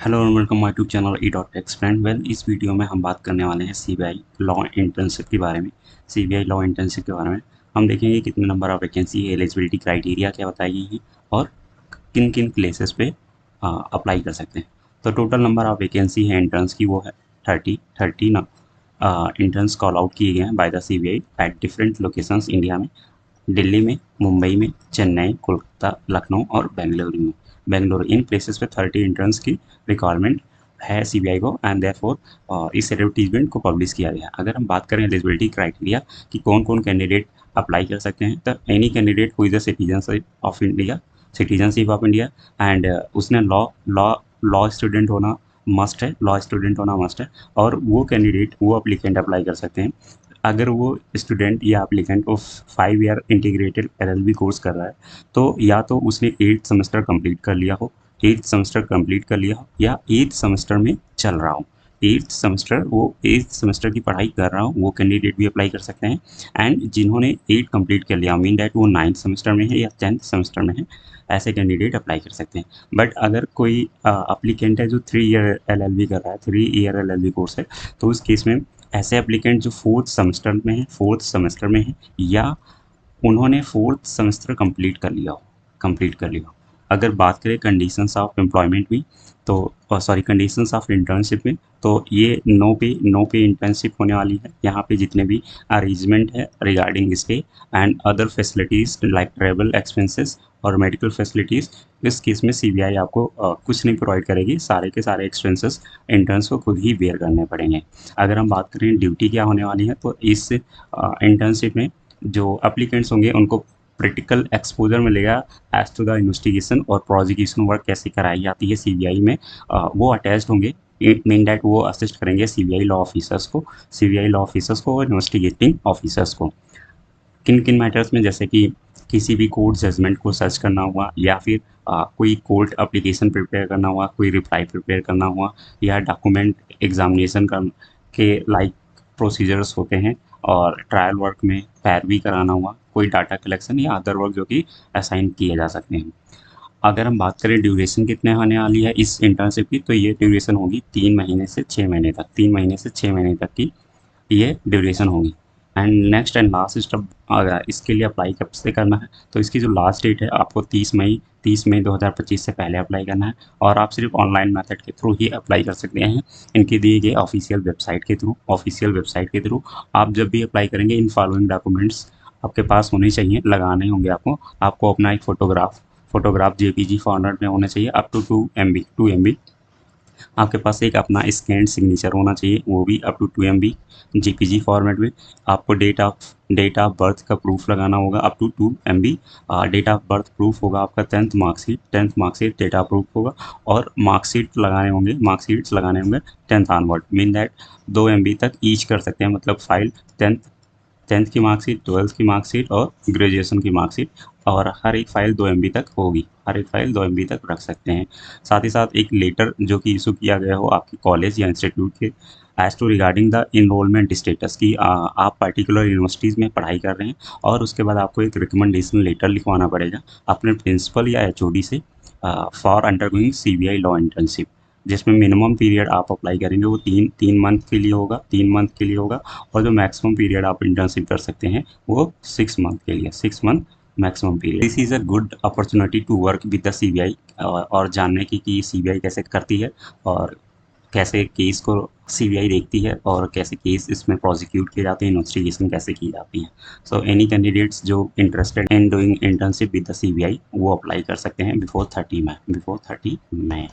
Hello and welcome my YouTube channel E dot takes friend. Well, इस video में हम बात करने वाले हैं सीबीआई लॉ इंटर्नशिप के बारे में। सीबीआई लॉ इंटर्नशिप के बारे में हम देखेंगे कितने नंबर ऑफ वैकेंसी है, एलिजिबिलिटी क्राइटेरिया क्या बताई गई है और किन किन प्लेसेस पे अप्लाई कर सकते हैं। तो टोटल नंबर ऑफ वैकेंसी है इंटर्न्स की वो है 30 ना इंटर्न्स कॉल आउट किए गए हैं by the CBI at different locations India में। दिल्ली में, मुंबई में, चेन्नई, कोलकाता, लखनऊ और बेंगलुरु में। बेंगलुरु इन प्लेसेस पे 30 इंटर्न्स की रिक्वायरमेंट है सीबीआई को एंड देयरफॉर इस एडवर्टीजमेंट को पब्लिश किया गया। अगर हम बात करें एलिजिबिलिटी क्राइटेरिया कि कौन कौन कैंडिडेट अप्लाई कर सकते हैं, तो any candidate who is the citizenship of India and उसने लॉ लॉ लॉ स्टूडेंट होना मस्ट है, लॉ स्टूडेंट होना मस्ट है। और वो कैंडिडेट, वो अप्लीकेंट अप्लाई कर सकते हैं अगर वो स्टूडेंट या applicant of 5 year integrated LLB course कर रहा है, तो या तो उसने 8th सेमेस्टर कंप्लीट कर लिया हो, 8th सेमेस्टर कंप्लीट कर लिया हो या 8th सेमेस्टर में चल रहा हो। 8th सेमेस्टर की पढ़ाई कर रहा हो वो कैंडिडेट भी अप्लाई कर सकते हैं। एंड जिन्होंने 8 कंप्लीट कर लिया, मीन दैट वो 9th सेमेस्टर में है या 10th सेमेस्टर में है, ऐसे कैंडिडेट अप्लाई कर सकते हैं। बट अगर कोई अप्लीकेंट है जो 3 ईयर एलएलबी कर रहा है, 3 ईयर एलएलबी कोर्स है, तो उस केस में ऐसे एप्लीकेंट जो फोर्थ सेमेस्टर में है या उन्होंने फोर्थ सेमेस्टर कंप्लीट कर लिया हो। अगर बात करें कंडीशंस ऑफ एम्प्लॉयमेंट में, तो सॉरी कंडीशंस ऑफ इंटर्नशिप में, तो ये नो पे इंटर्नशिप होने वाली है। यहाँ पे जितने भी अरेंजमेंट है regarding stay and other facilities like travel expenses और मेडिकल फैसिलिटीज़, इस केस में सीबीआई आपको कुछ नहीं प्रोवाइड करेगी। सारे के सारे एक्सपेंसेस इंटर्न्स को खुद ही बेयर करने पड़ेंगे। अगर हम बात करें ड्यूटी क्या होने वाली है, तो इस इंटर्नशिप में जो एप्लीकेंट्स होंगे उनको प्रैक्टिकल एक्सपोजर मिलेगा एज टू द इन्वेस्टिगेशन और प्रोसिक्यूशन वर्क कैसे कराई जाती है सीबीआई में। वो अटैच्ड होंगे, मीन डैट वो असिस्ट करेंगे सीबीआई लॉ ऑफिसर्स को और इन्वेस्टिगेटिंग ऑफिसर्स को किन किन मैटर्स में, जैसे कि किसी भी कोर्ट जजमेंट को सर्च करना हुआ या फिर कोई कोर्ट एप्लीकेशन प्रिपेयर करना हुआ, कोई रिप्लाई प्रिपेयर करना हुआ या डॉक्यूमेंट एग्जामिनेशन के लाइक प्रोसीजर्स होते हैं, और ट्रायल वर्क में पैरवी कराना हुआ, कोई डाटा कलेक्शन या अदर वर्क जो कि असाइन किए जा सकते हैं। अगर हम बात करें ड्यूरेशन कितने होने वाली है इस इंटर्नशिप की, तो ये ड्यूरेशन होगी 3 महीने से 6 महीने तक, 3 महीने से 6 महीने तक की ये ड्यूरेशन होगी। And next and last step, अगर इसके लिए अप्लाई कब से करना है, तो इसकी जो लास्ट डेट है आपको 30 मई 2025 से पहले अप्लाई करना है। और आप सिर्फ ऑनलाइन मेथड के थ्रू ही अप्लाई कर सकते हैं, इनके दिए गए ऑफिशियल वेबसाइट के थ्रू। आप जब भी अप्लाई करेंगे इन फॉलोइंग डॉक्यूमेंट्स आपके पास होने चाहिए, लगाने होंगे आपको अपना एक फोटोग्राफ जेपीजी फॉर्मेट में होना चाहिए अप टू 2 MB। आपके पास एक अपना स्कैन्ड सिग्नेचर होना चाहिए, वो भी up to 2 MB JPG format में। आपको डेट ऑफ बर्थ का प्रूफ लगाना होगा up to 2 MB। Date of birth proof होगा आपका 10th marksheet date of proof होगा। और मार्कशीट्स लगाने होंगे 10th onward, mean that 2 MB तक ईच कर सकते हैं, मतलब फाइल 10th की मार्कशीट, 12th की मार्कशीट और ग्रेजुएशन की मार्कशीट, और हर एक फ़ाइल 2 MB तक होगी, हर एक फ़ाइल 2 MB तक रख सकते हैं। साथ ही साथ एक लेटर जो कि इशू किया गया हो आपके कॉलेज या इंस्टीट्यूट के as to regarding the enrolment status की, आप पर्टिकुलर यूनिवर्सिटीज़ में पढ़ाई कर रहे हैं और उसके बाद आपको एक रिकमेंडेशन लेटर लिखवाना पड़ेगा अपने प्रिंसिपल या एचओडी से for undergoing CBI law internship, जिसमें मिनिमम पीरियड आप अप्लाई करेंगे वो तीन मंथ के लिए होगा, 3 मंथ के लिए होगा। और जो मैक्सिमम पीरियड आप इंटर्नशिप कर सकते हैं वो 6 मंथ के लिए, 6 month maximum period. This is a good opportunity to work with the CBI और जानने की कि सीबीआई कैसे करती है और कैसे केस को सीबीआई देखती है और कैसे केस इसमें प्रोसिक्यूट किए जाते हैं, इन्वेस्टिगेशन कैसे की जाती है। सो एनी कैंडिडेट्स जो interested in doing internship with the CBI वो अप्लाई कर सकते हैं बिफोर 30 मई।